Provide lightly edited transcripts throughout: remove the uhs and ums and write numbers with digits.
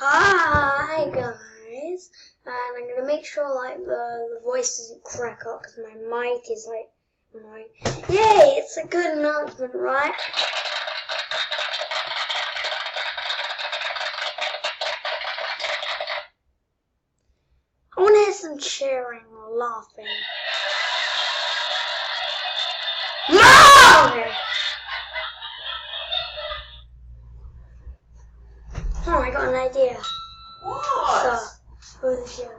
Hi guys, and I'm gonna make sure like the voice doesn't crack up because my mic is like annoying. Yay! It's a good announcement, right? I want to hear some cheering or laughing. No! Oh, I got an idea. What? For the show.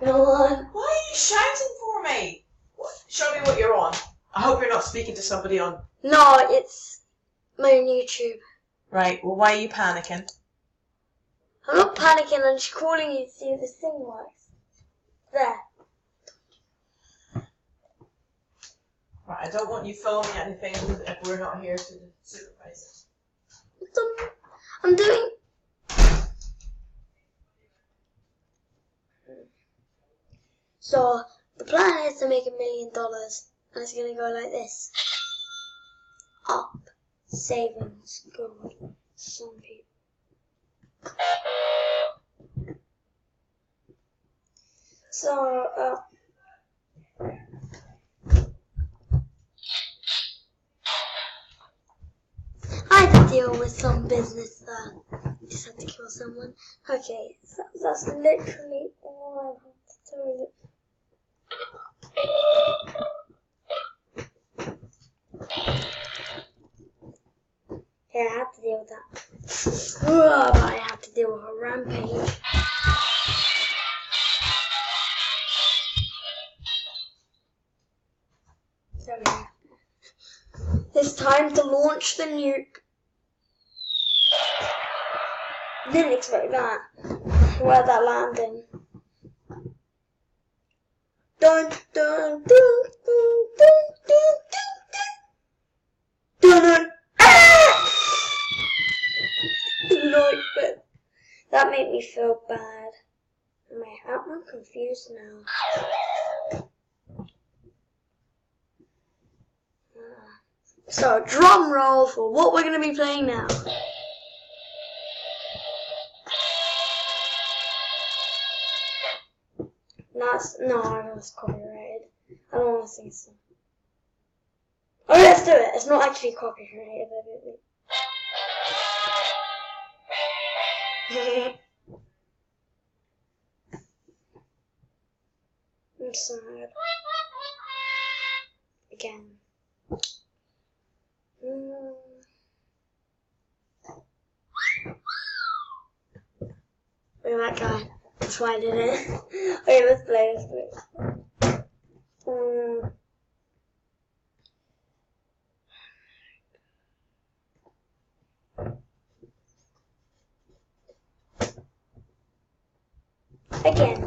Go on. Why are you shouting for me? What? Show me what you're on. I hope you're not speaking to somebody on... No, it's my own YouTube. Right, well why are you panicking? I'm not panicking, I'm just calling you to see if this thing works. There. Right, I don't want you filming anything if we're not here to supervise it. I'm doing... So, the plan is to make $1 million, and it's gonna go like this. Up, savings, God, some people. So, I had to deal with some business there. Just had to kill someone. Okay, so that's literally all I have to tell you. Yeah, I have to deal with that. But I have to deal with a rampage. So yeah. It's time to launch the nuke. Didn't expect that. Where that landing. Dun dun dun dun dun dun dun dun dun. Ah! No, but that made me feel bad. I'm confused now. So, drum roll for what we're going to be playing now. That's copyrighted. I don't want to sing a song. Oh, let's do it. It's not actually copyrighted. I'm sad. Again. Look at that guy. That's why I did it. Okay, let's play. Again.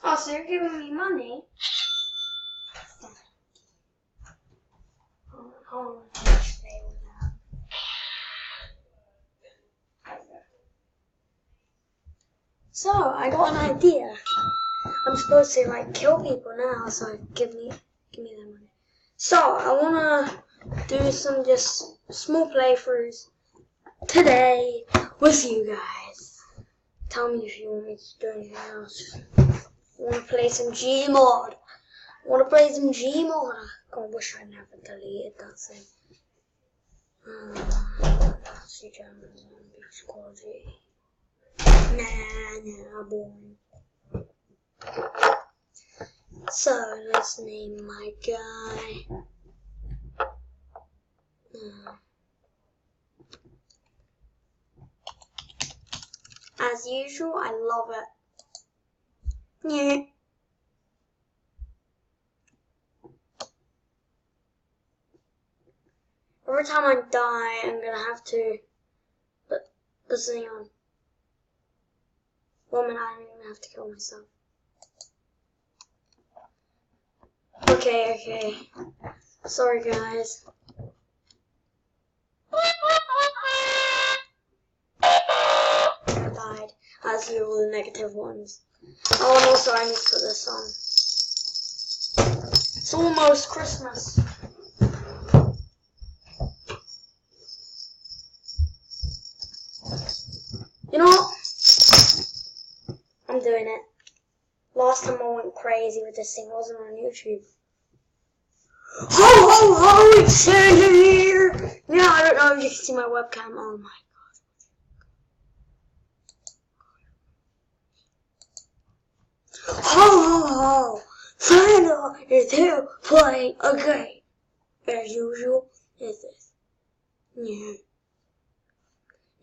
Oh, so you're giving me money? Oh, so, I got an idea. I'm supposed to like kill people now, so give me that money. So, I wanna do some just small playthroughs today with you guys. Tell me if you want me to do anything else. Wanna play some Gmod? Wanna play some Gmod? God, I wish I never deleted that thing. See German Beach quality. Nah, boring. So, let's name my guy. As usual, I love it. Yeah. Every time I die, I'm gonna have to put this thing on. 1 minute, I'm gonna have to kill myself. Okay. Sorry, guys. I died, as do all the negative ones. Oh, and also I need to put this on. It's almost Christmas. doing it. Last time I went crazy with this thing wasn't on YouTube. Ho ho ho! It's Santa here. Now I don't know if you can see my webcam. Oh my god! Ho ho ho! Santa is here playing a game. As usual, is this? Yeah.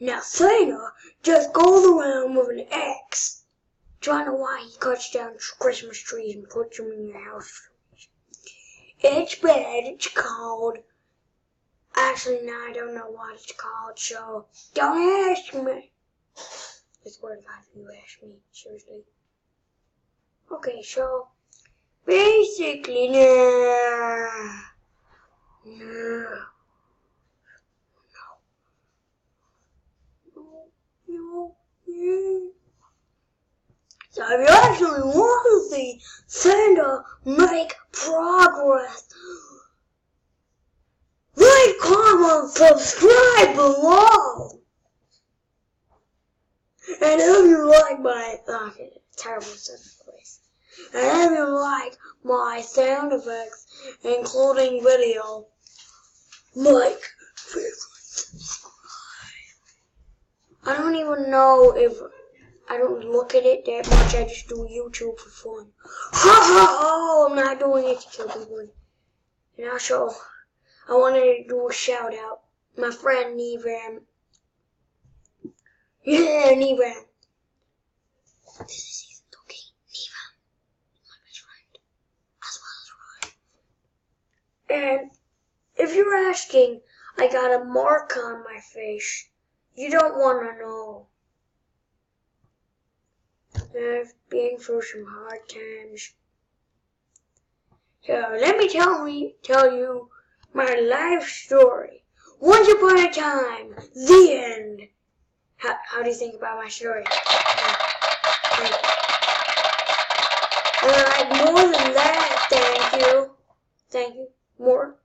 Now Santa just goes around with an axe, trying to why he cuts down Christmas trees and puts them in your house. It's bad. It's called. Actually, no, I don't know what it's called, so don't ask me. It's word of God if you ask me, seriously. Okay, so basically, no. So if you actually want to see Santa make progress, like, comment, subscribe below. And if you like my terrible sound voice, and if you like my sound effects, including video, like, favorite, subscribe. I don't even know if I don't look at it that much. I just do YouTube for fun. Ha ha ha! I'm not doing it to kill people. And also, I wanted to do a shout out. My friend Nevam. Yeah, Nevam. This is season 2. Okay, Nevam. My best friend. As well as Ryan. And if you're asking, I got a mark on my face. You don't want to know. I've been through some hard times. So let me tell you my life story. Once upon a time, the end. How do you think about my story? Like more than that, thank you. Thank you. More.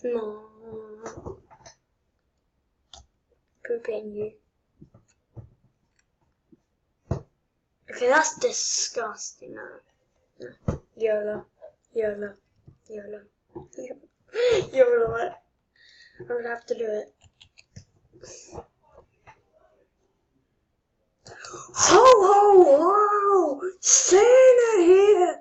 No. Pooping you. Okay, that's disgusting. No. YOLO. YOLO. What? I'm gonna have to do it. Ho ho ho! Santa here!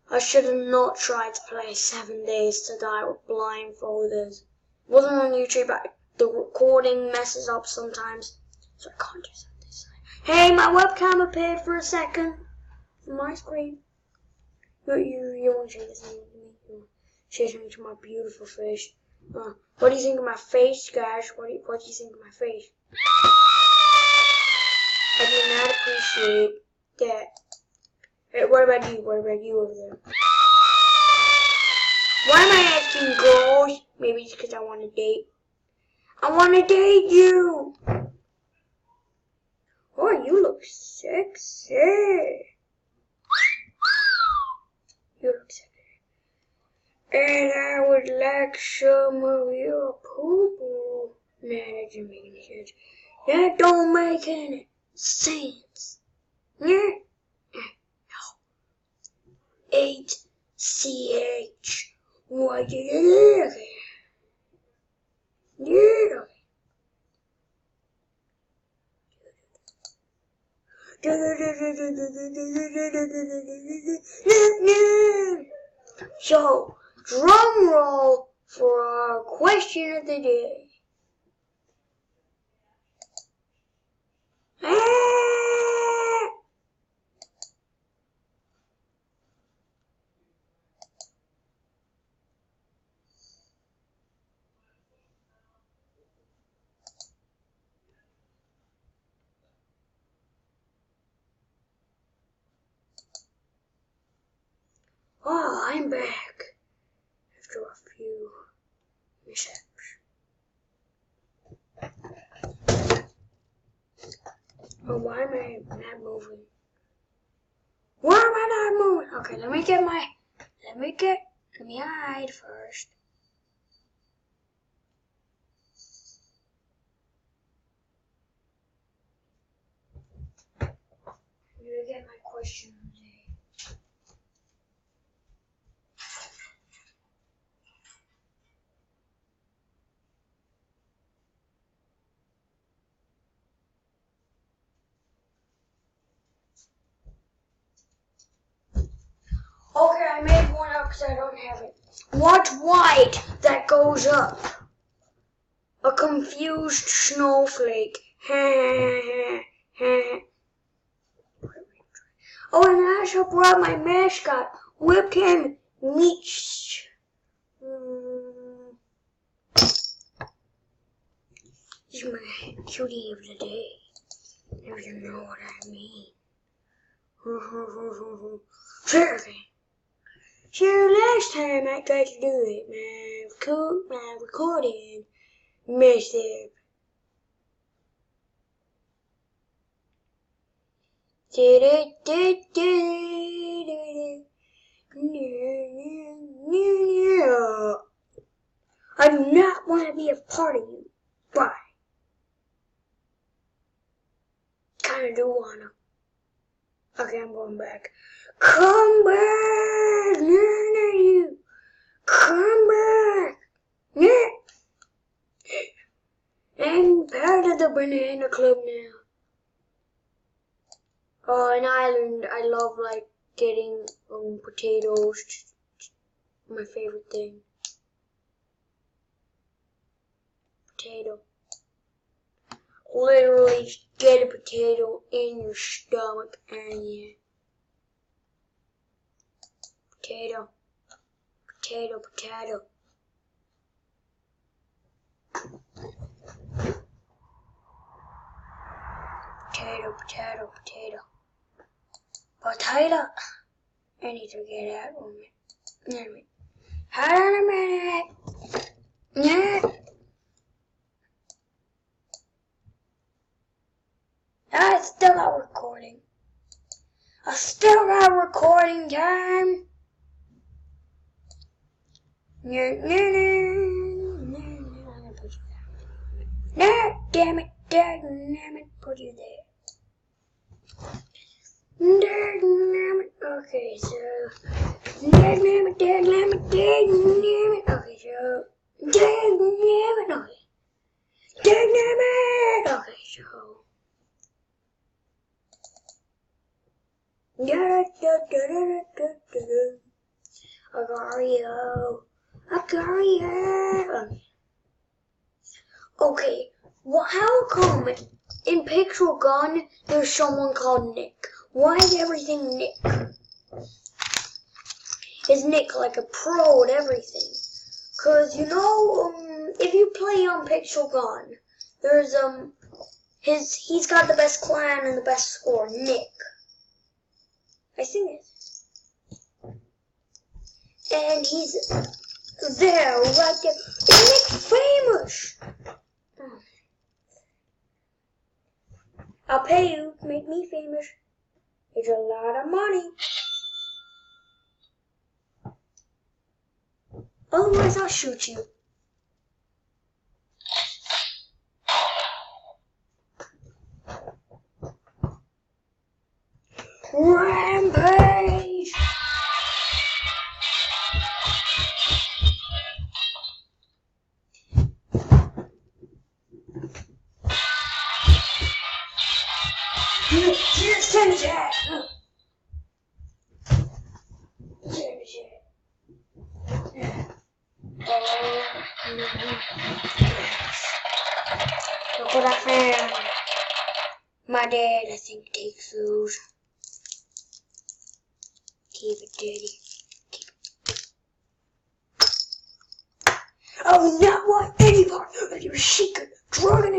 I should have not tried to play 7 Days to Die with blindfolders. It wasn't on YouTube, but the recording messes up sometimes, so I can't do something. Hey, my webcam appeared for a second on my screen. You won't say this thing to me. You say something to my beautiful face. What do you think of my face, guys? What do you think of my face? I do not appreciate that. Hey, what about you? What about you over there? Why am I asking girls? Maybe it's because I want to date. I want to date you. Oh, you look sexy. You look sexy. And I would like some of your poo-poo. Nah, that doesn't make any sense. That don't make any sense. Yeah? No. 8CH. What did you look at? Yeah. So, drum roll for our question of the day. I'm back after a few mishaps. Oh, why am I not moving? Why am I not moving? Okay, let me hide first. I'm gonna get my question today. Okay, I made one up because I don't have it. What's white that goes up? A confused snowflake. Oh, and I also brought my mascot, Webcam Meech. He's my cutie of the day, if you know what I mean. Sure, last time I tried to do it, my recording messed up. I do not want to be a part of you, but kind of do wanna. Okay, I'm going back. Come back, you. Come back. I'm part of the banana club now. Oh, in Ireland, I love like getting potatoes. My favorite thing. Potato. Literally just get a potato in your stomach and yeah. Potato. Potato, potato. Potato, potato, potato. Potato. I need to get out of it. Hold on a minute. Yeah. I still got recording. I still got recording time. I'm gonna put you there. Damn it, put you there. Okay, so okay, so okay. Okay, so Agario. Okay, well, how come in Pixel Gun there's someone called Nick? Why is everything Nick? Is Nick like a pro at everything? Cause you know, if you play on Pixel Gun, there's he's got the best clan and the best score, Nick. I think it. And he's there, right there. Is Nick famous? I'll pay you to make me famous. It's a lot of money. Otherwise, I'll shoot you. Rampage! Here's Tim's hat. Look what I found. My dad, I think, takes those. Keep it, Daddy. Keep it. I will not want any part of your secret drug